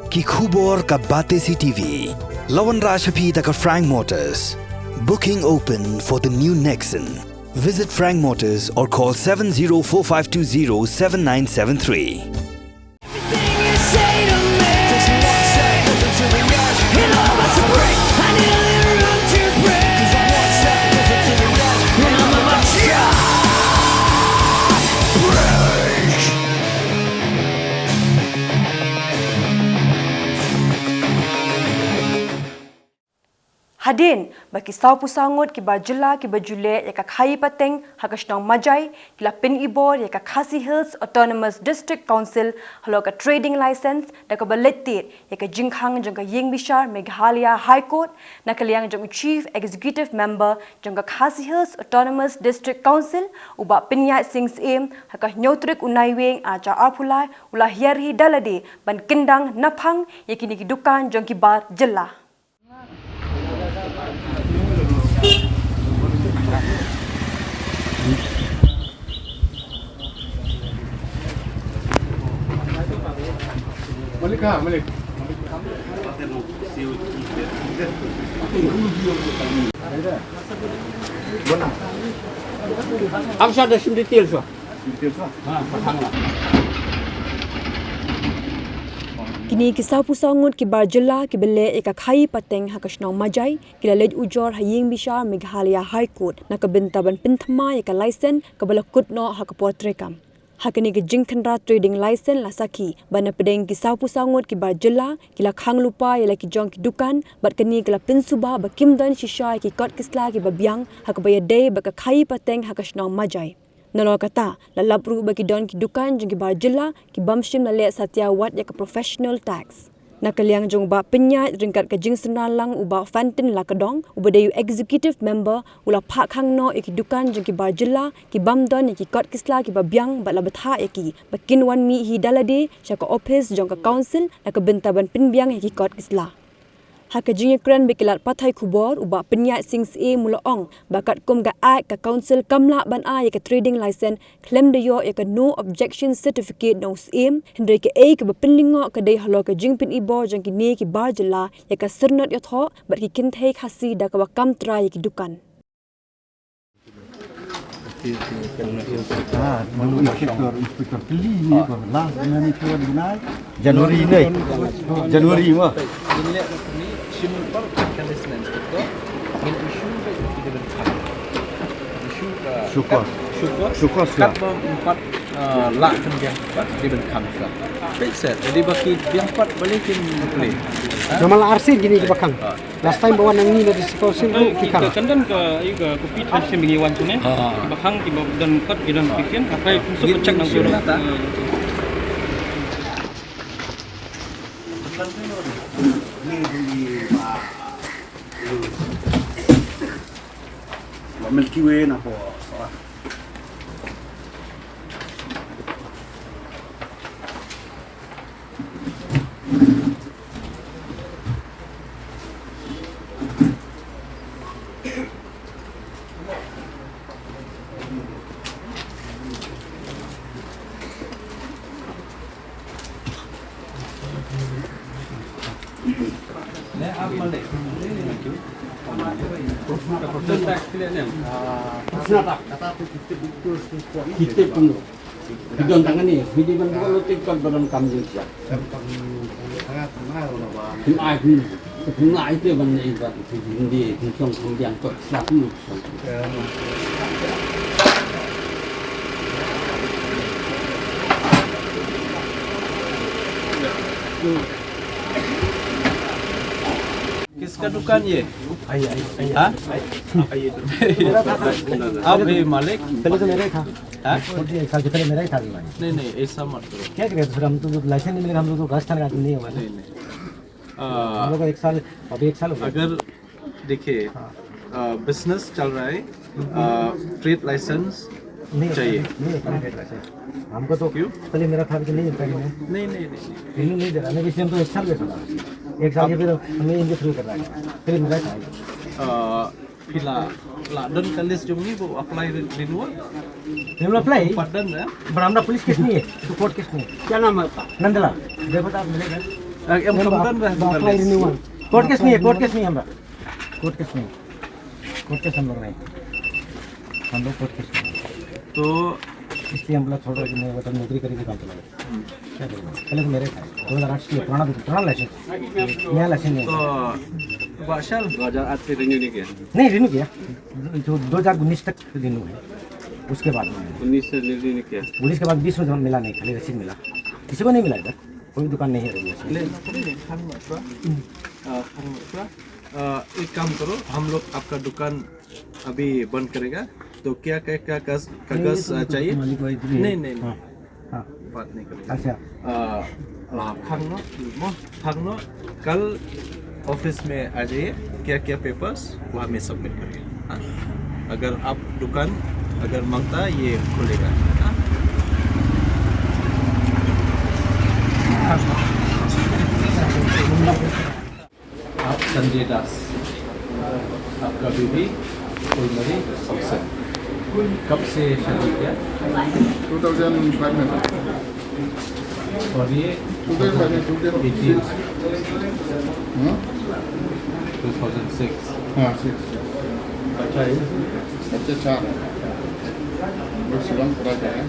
Ki khubor ka bate si TV. Lawan Rashapi taka Frank Motors. Booking open for the new Nexon. Visit Frank Motors or call 7045207973. Hadin bagi sau pusangut ki Jylla ki Jylla ya ka khai pateng hakasnong majai kila pin ibor ya ka Khasi Hills Autonomous District Council halo ka trading license da ka baletit ya ka jingkhang jong ka ying bishar Meghalaya High Court na kaliang jong chief executive member jong ka Khasi Hills Autonomous District Council uba pinya sings em haka nyotrik unaiweng aja arpulai ulah hiarhi dalade ban kendang Naphang ya kini ki Dukan jong ki Jylla. Balik ha, balik. Apa sah ada sim detail sah? Pasang lah. Kini kisah pusangut ki Jylla ki bele eka khai pateng hakasnong majai kila lej ujor haying bishar Meghalaya High Court na kabentaban pinthama eka license kabala kutno hakapotrekam. Hakini ke Khynra trading license la saki bana pedeng kisah pusangut ki Jylla kila khang lupa yala ki jong ki Dukan bat kini kila pinsuba ba kimdan shisha ki kot kisla ki babyang hakabaya day baka khai pateng hakasnong majai. Nalo kata lalapru bagi don ki Dukan jong ki Jylla ki bamshim la le satya wat ya ka professional tax. Nakaliang jong ba penyat ringkat ke jing senalang uba fantin la kedong uba dayu executive member ula pak hangno iki Dukan jong ki Jylla ki bamdon ki kot kisla ki babyang bat la betha iki bakin wan mi hi dalade syaka office jong ka council la ke bentaban pinbiang ki kot kisla. Haka jingya kran bekilat pathai khubor uba penyat sings e mula ong bakat kum ga act ka council kamla ban a ya ka trading license claim de yo ya ka no objection certificate no sim hindai ke e ka bepinlingo ka dei halo ka jingpin ibo jang ki ne ki Jylla ya ka sernat ya tho bat ki kinthei khasi da ka kam tra ya ki Dukan. Inspektor Pili ni lah dengan itu dinai. Januari ni. Januari mah. Ini simple carelessness itu in issue kita berkata issue syukur kat empat lak kemudian empat dia berkata fix it jadi bagi yang empat balikin boleh Jamal RC gini ke bakang. Last time bawa nang ni dari sekolah tu kikang. Kandan ke iga kopi transfer bingiwan tu ne. Bakang di dan kat gidan pikian apa masuk cek nang tu. Milky Way na po. Kita pun pegang tangan ni, hindi man bukan lo tingkal dalam kambing siya. Ay ni, kung ay itu man ibat hindi kung kemudian kok satu. किसका दुकान ये हाँ आप ये मालिक पहले तो मेरा ही था। हाँ एक साल पहले मेरा ही था। नहीं ऐसा मत करो क्या करें फिर हम तो लाइसेंस नहीं मिलेगा हम लोग तो घास खाने का नहीं होगा। नहीं हम लोग का एक साल अभी एक साल अगर देखिए बिजनेस चल रहा है ट्रेड लाइसेंस चाहिए हमको तो क्यों पहले मेरा था कि नहीं मिलता नहीं नहीं दे रहा मैं इसलिए हम तो एक साल बैठा एक साल के फिर हमें इनके थ्रू कर रहा है फिर मेरा था फिलहाल dan kalis jom ni bu apply renewal हम अप्लाई padan ya बरामदा पुलिस केस नहीं है तो कोर्ट केस नहीं है क्या नाम है आपका नंदलाल जय प्रताप मिलेगा em kemudian dah apply renewal court case नहीं है हमारा कोर्ट केस हम लोग नहीं हम लोग कोर्ट केस तो इसलिए हम लोग छोड़ मैं बता नौकरी करेंगे काम चला क्या करेंगे पहले तो मेरे था 2008 की पुराना लाइसेंस नया लाइसेंस नहीं तो बाशल 2008 से रिन्यू नहीं किया नहीं रिन्यू किया जो 2019 तक रिन्यू है उसके बाद 19 से रिन्यू नहीं किया 19 के बाद 20 में मिला नहीं खाली रसीद मिला किसी को नहीं मिला इधर कोई दुकान नहीं है एक काम करो हम लोग आपका दुकान अभी बंद करेगा तो क्या कागज चाहिए नहीं हाँ बात नहीं करेंगे अच्छा खांगनो कल ऑफिस में आ जाइए क्या पेपर्स वो हमें सबमिट करिए हाँ? अगर आप दुकान अगर मांगता ये खुलेगा हाँ? आप संजय दास आपका बीबी फुलमरी अफसर कब से शादी किया 2005 में और ये 2006 हाँ 6 अच्छा है बच्चे 4 लोग शिलोंग पढ़ा गया है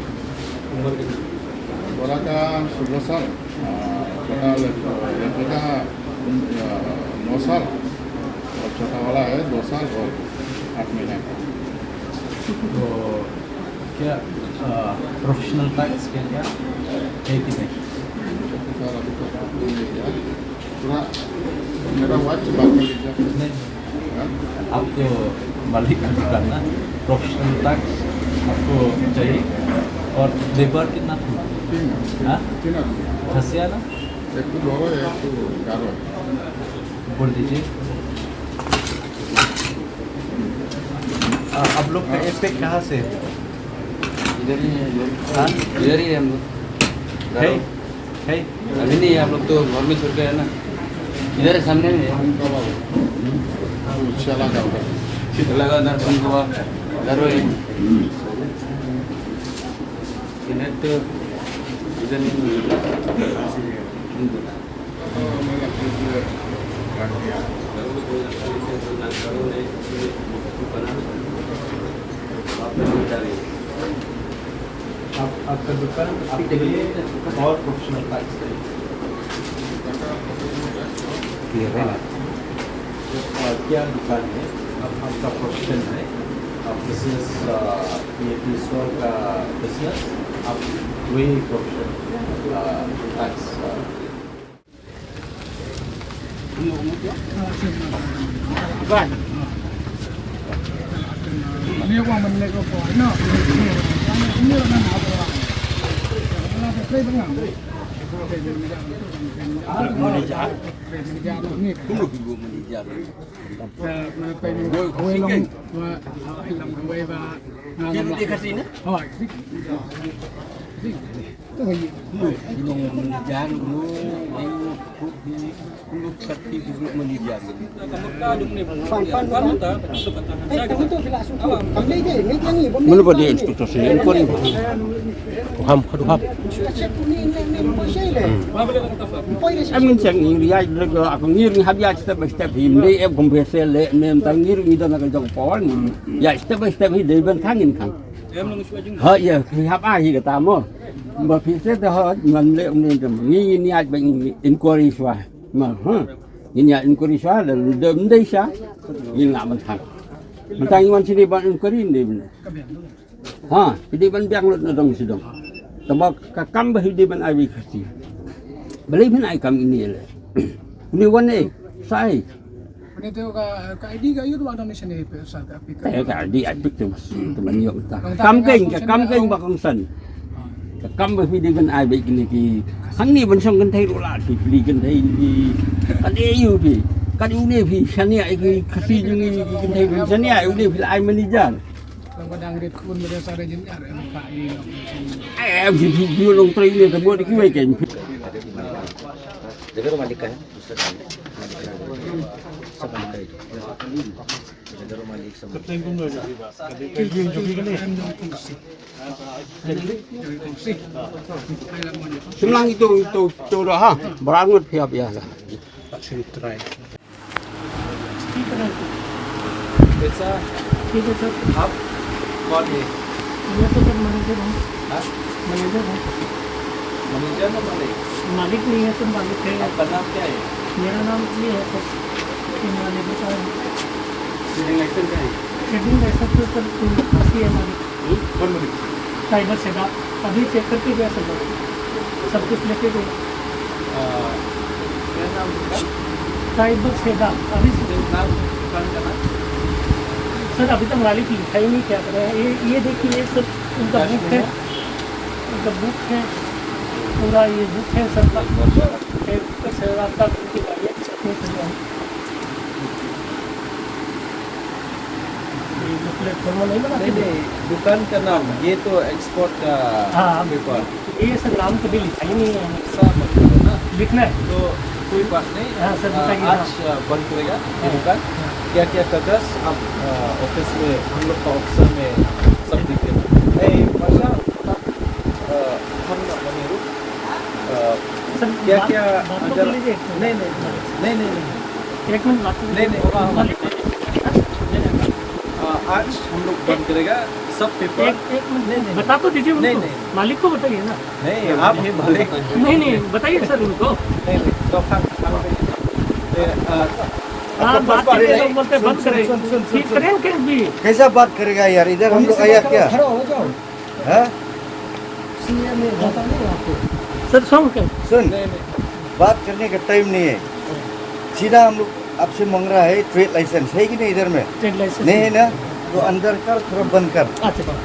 उम्र कितनी बड़ा का 16 साल छोटा लड़के का 9 साल और छोटा वाला है 2 साल और 8 महीने तो क्या प्रोफेशनल टैक्स क्या क्या है कि नहीं सर अभी तक नहीं किया पूरा मेरा वाच बात कर लीजिए नहीं हाँ? आप तो मालिक का दुकान ना प्रोफेशनल टैक्स आपको चाहिए और लेबर कितना था हाँ 3 आदमी फंसिया ना एक तो दो है एक तो चार है बोल दीजिए आप लोग का एपेक कहाँ से इधर ही है हाँ इधर ही है हम लोग है अभी नहीं है हम लोग तो घर में छोड़ के है ना इधर है सामने में है उनका बाबू चला का उधर लगा दर्शन हुआ इधर है इधर तो इधर नहीं मेरा प्लीज रख दिया आपका दुकान आपके लिए और प्रोफेशनल टैक्स क्या दुकान है आपका प्रोफेशन है आप बिजनेस ये स्टोर का बिजनेस आप वही profession tax Menurut dia instruktur sini, kau ni faham, kau faham. Em ngin cek ni dia juga aku ngir ni habis step by step ini em kompresel le nem tang ngir ni dah nak jauh pon ya step by step ini dia ben thangin kan. Ha ya, hab ai ke tamu. Mà phía trước đó mình liệu nên nghĩ nhà bệnh inquiry xóa mà nghĩ nhà inquiry xóa là đâm đây xá nhìn làm mình thằng mình chỉ đi bạn inquiry đi mình ha đi bạn biang luôn dong sih dong tapi kam bah di ban ai kasi beli ban ai kam ini le ni wane sai ini tu ka ID ka itu ada mission ni pesat tapi ka ID apik tu teman yo ta kam keng bakang san cắm với phi đi gần ai bị cái này hắn đi bên sông gần thấy đồ lạ thì đi gần thấy cái đấy yêu thì cái yêu này thì sáng nay cái khi như gần thấy sáng nay yêu này thì ai mà đi ra kadang rit kun berasa ada jenjar MKI em thì yêu lông tây này thì mua đi cái mấy cái जगह मालिक का है दूसरा सब मालिक का है जगह मालिक सब Semlang itu dah ha berangut pihak biasa. Actually try. It's a up body. ये तो सर मैनेजर हूँ हाँ? मैनेजर हूँ मैनेजर ना मालिक? मालिक नहीं है तो मालिक है आपका नाम क्या है? मेरा नाम ये है सर खिनरा ने बताया ट्रेडिंग लाइसेंस क्या है? ट्रेडिंग लाइसेंस तो सर काफ़ी है मालिक कौन मालिक? साइबर सेवा अभी चेक करके गया सब कुछ लेके गए क्या नाम है? साइबर सेवा अभी नाम दुकान का नाम? सर अभी तक मालिक लिखा ही नहीं क्या कर रहे हैं ये देखिए ये सब उनका बुक है पूरा ये बुक है सर का सर आपका उनकी गाड़ियाँ चलते हैं ये प्लेटफॉर्म नहीं बना नहीं दुकान का नाम ये तो एक्सपोर्ट का हाँ पेपर ये सर नाम कभी लिखा ही नहीं है सब मतलब है ना लिखना है तो कोई बात नहीं हाँ सर बताइए आज बंद करेगा ये दुकान क्या क्या कागज आप ऑफिस में हम लोग का ऑफिसर में सब देखे भाषा हम सर क्या क्या बात तो अगर कर लीजिए नहीं एक मिनट बात नहीं आज हम लोग बंद करेगा सब पेपर एक मिनट बता तो दीजिए उनको मालिक को बताइए ना नहीं आप ही मालिक नहीं बताइए सर उनको नहीं तो हाँ बात करके लोग बोलते हैं बंद करें ठीक करें कि भी कैसा बात करेगा यार इधर हम लोग आया क्या है सर सुन बात करने का टाइम नहीं है सीधा हम लोग आपसे मांग रहा है ट्रेड लाइसेंस है कि नहीं इधर में ट्रेड लाइसेंस नहीं है ना तो अंदर कर थोड़ा बंद कर अच्छा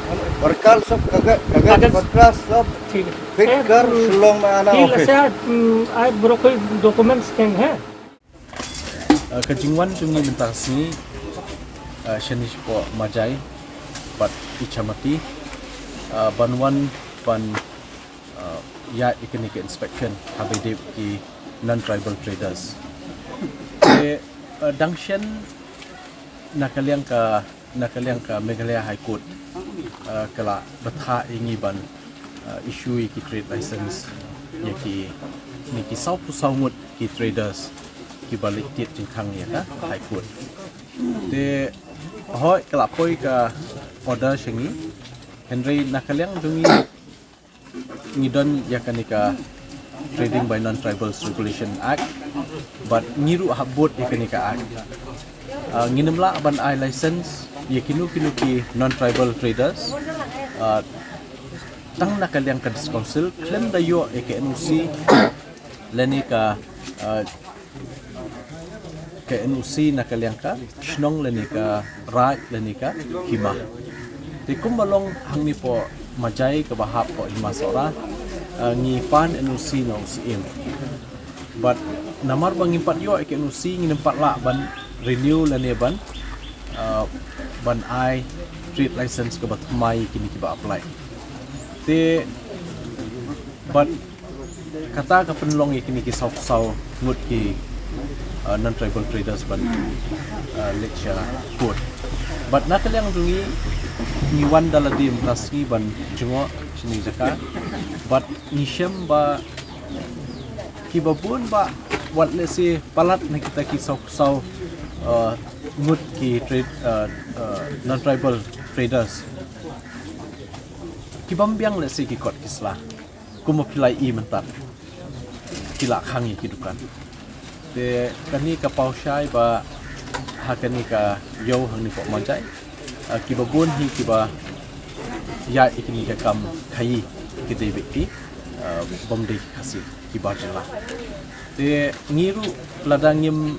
और कल सब कागज पत्र सब ठीक है फिट कर शिलोंग में आना ऑफिस आई ब्रोकर डॉक्यूमेंट्स कैन है kejingwan jungi mentasi shenis po majai pat ichamati banwan pan ya economic inspection habide ki non tribal traders e dangshen nakaliang ka Meghalaya High Court kala batha ingi ban issue ki trade license yaki ni ki sau pu saungut ki traders ki balik tiet jingkhang ya ka High Court te hoi kala poi ka order shingi Henry nakaliang dungi ngidon yakanika Trading by Non-Tribals Regulation Act but ngiru habot yakanika act nginamla ban I license yakinu ki non-tribal traders tang nakaliang ka council claim dayo EKNUC leni ka KNUC nakaliang ka shnong leni ka right leni ka hima ti kumbalong hangni po majai ka bahap po hima sora ngi pan NUC no sim but namar bang impat yo KNUC ngi nempat la ban renew leni ban I trade license ka batmai kini ki ba apply te but kata ka penlong kini ki sau ngut ki non-tribal traders ban lecture code but nakaliang dungi ni wan daladim tasgi ban jungo sini jaka but ni shem ba ki babun ba wat lesi palat na kita ki sau ngut ki trade non-tribal traders ki bambiang lesi ki kot kisla kumapilai I mentat kila khangi ki dukan te kani ka paushai ba hakani ka yo hangni po majai ki babun hi ki ba ya ikini ka kam khai ki de beki bomde khasi ki ba Jylla te ngiru ladangim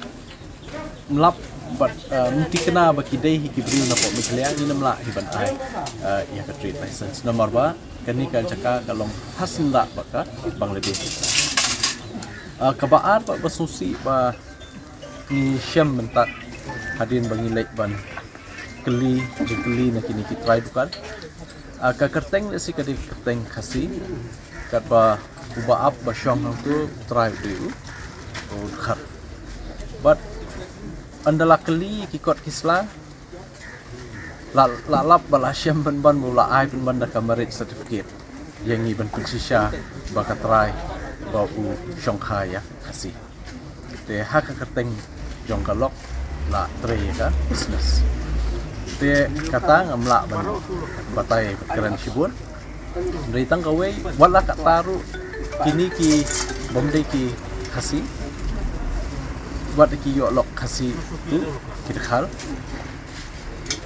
mlap but munti kena ba ki dei hi ki bril na po Meghalaya ni namla hi ban ai ya ka trade license nomor ba kani ka jaka kalong hasla ba ka Bangladesh kabaar ba basusi ba ni syam mentak hadin bangi lek ban keli na kini ki try bukan ka kerteng si ka di kerteng khasi kat ba Kuba up basyong tu try dulu. Khar. But andala kali kikot kisla la lap balasyam ban mula ai ban da merit certificate yang ni ban kunsisha baka try bau syong khaya kasih. Te hak kateng jong kalok la tre ka business. Te kata ngamla ban batai keren sibun. Dari tang kawe wala kat taru kini ki bomdai ki kasih. Buat ki yo lok kasih tu kidkhal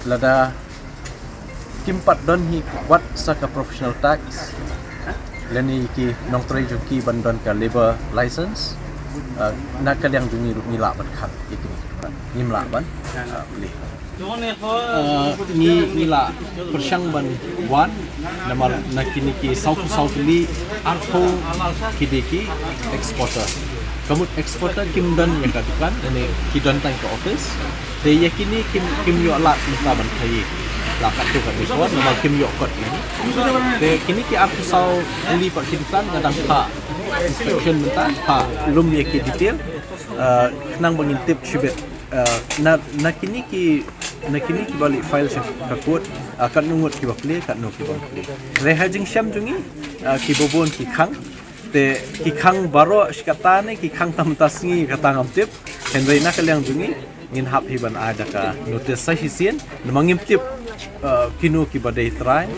lada kimpat don hi wat saka professional tax leni ki nong tre ki bandon ka labor license nak yang jungi mila ban khat ikini nimla ban beli ni mila persyang ban wan nama nakini ki south li arko kideki exporter kamu eksporter kim dan yang katakan ini kidon tang ke office they yakini kim yo alat minta ban kai la kat tu kat kuat nama kim yo kot ini they kini ki aku sau li pak kitan kadang pa inspection minta pa belum yaki detail nang mengintip shibet na kini ki balik file kakut akan nungut ki bakli kat no ki bakli rehajing syam jungi ki bobon ki khang te ki khang baro shikata ne ki khang tam tasngi kata ngamtip henry na kalyang jungi ngin hap hiban ada ka notice sa hisien namangim tip kinu ki badai try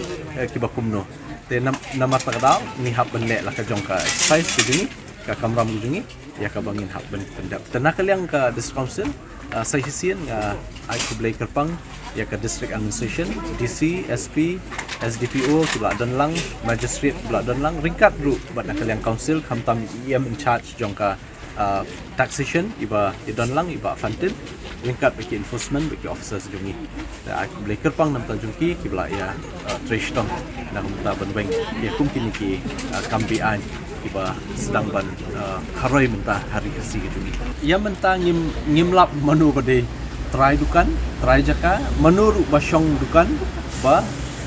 ki bakumno te nama takdao ni hap ban le la ka jong ka exercise ki jungi ka kamram jungi ya ka bangin hap ban pendap tena kalyang ka district council sa hisien nga ai ku blai kerpang ya ka district administration DC SP SDPO kibla dan lang magistrate kibla dan lang ringkat ru bat nak yang council kamtam em in charge jongka taxation iba dan lang iba fantin ringkat bagi enforcement bagi officers jungi da aku boleh kerpang nam tajungki kibla ya trash tom nak minta banweng ya kum kini ki kambi an iba sedang ban kharoi minta hari kasi jungi ya minta ngimlap manu bade try dukan try jaka menurut basyong dukan ba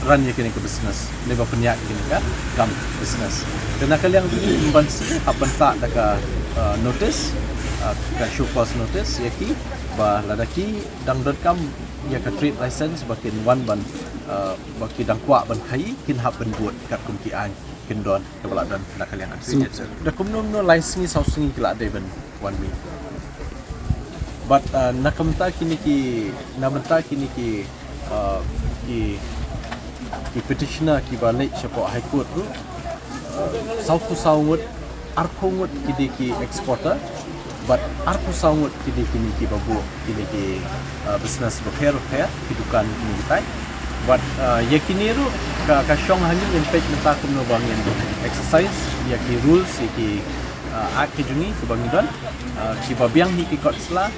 run ya kini ke business leba penyak kini ka kam business kena kalian ini membansi apa tak daka notice ka show cause notice yaki ba ladaki dang.com ya ka trade license bakin one ban baki dang kwa ban khai kin hab ban buat kat kumki an kin don kebala dan kena kalian aksi da kumnom no license sau singi kila de ban one week but nakamta kini ki namenta kini ki ki petitioner ki balik siapa high court tu sauku saungut arpungut kidi ki exporter but arpu saungut kidi kini ki babu kini ki business repair ki dukan kini kita but yakini ru ka syong hanyu impact menta kumno bangin exercise ya ki rules ki act ki jungi ki bangidon ki babiang hi ki court sla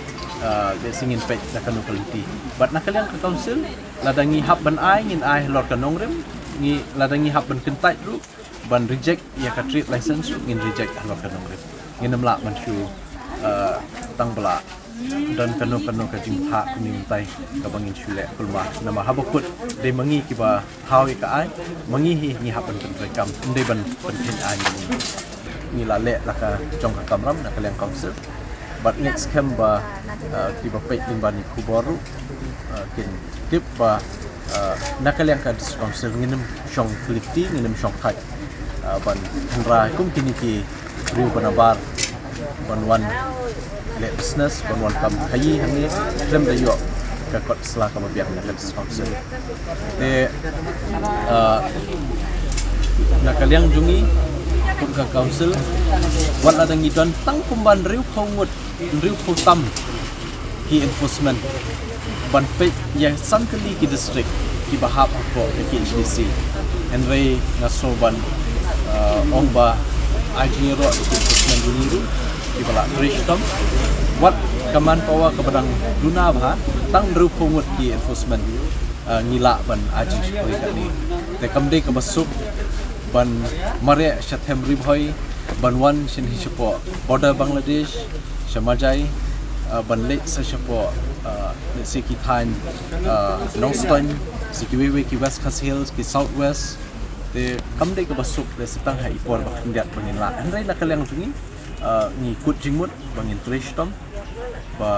dia singin pek nakanu quality but nakaliang ke council ladangi hab ban ai ngin ai Halor kanongrim ngi ladangi hab ban kentai ru ban reject ya ka trade license ngin reject Halor kanongrim ngin namla ban shu tang bala dan kanu ka jingha kuni mintai ka bangin shule kulma nama habakut de mangi ki ba hawi ka ai mangi hi ngi hab ban rekam ndai ban pentin ai ngi la le la ka jong ka kamram nakaliang council but next camp ba tiba pek limbani kubaru kin tip ba nakaliang ka district council nginem syong klifti nginem syong khai ban Khynra kum kini ki riu banabar ban wan le business ban wan kam khayi hangi klem da yo ka kot sela ka biak na district council de nakaliang jungi kum ka council wan adang idon tang kumban riu khongut riu putam ki enforcement ban pe ya sankali ki district ki bahap ko ki HDC enway ngaso ban ongba ajiro ki enforcement duniru ki bala rishtam wat kaman pawa ka badang duna bha tang riu khongut ki enforcement ngila ban aji koi kali te kamde ka basuk ban mare shathem ribhoi banwan shin hispo border Bangladesh Shamajai ban lek sa sipo si kithan Northern si kiwi ki West Khas Hills ki Southwest te kam dei ka basuk de setang hai ipor ba khindiat bangin la andrai la kaleng tungi ni kut jingmut bangin trishtom ba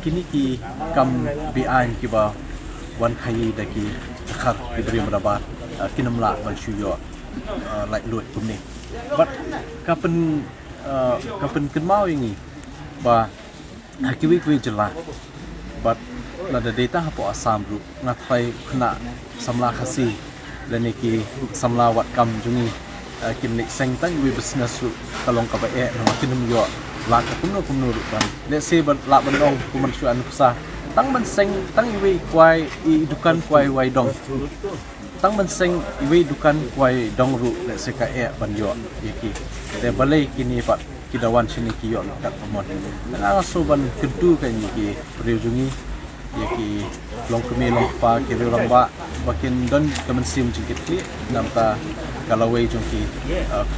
kini ki kam bi an ki ba wan khai da ki khar ki brim rabat kinam la ban shuyo like luat kumni but kapen kenmau ini ba hakiwi kwi Jylla but la da data hapo asam ru ngathai khna samla khasi lani ki samla wat kam jungi kin lik seng tang wi business ru kalong ka ba e na kinum yo la ka kumno ru ban let's say ban la ban ong kuman shu an psa tang man seng tang wi kwai I dukan kwai wai dong tang man seng wi dukan kwai dong ru let's say ka e ban yo yaki te balai kini pat kidawan sini ki yo kat pamon na so ban kedu kan ki priujungi yaki long kemi long pa ki long ba bakin don kamen sim jingkit ki namta kalawai jongki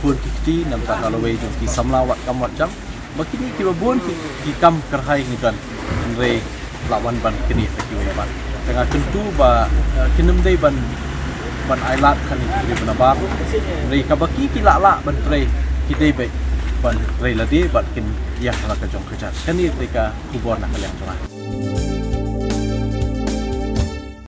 kun kiti namta kalawai jongki samlawat kamwat jam bakini ki babon ki kam kerhai ni dan re lawan ban kini ki ban tengah tentu ba kinem dei ban ailat kan ki ban baru re kabaki ki la ban tre ki dei bai ban re la di bat kin ya la ka jong kerja kan ni mereka kubor nak kalian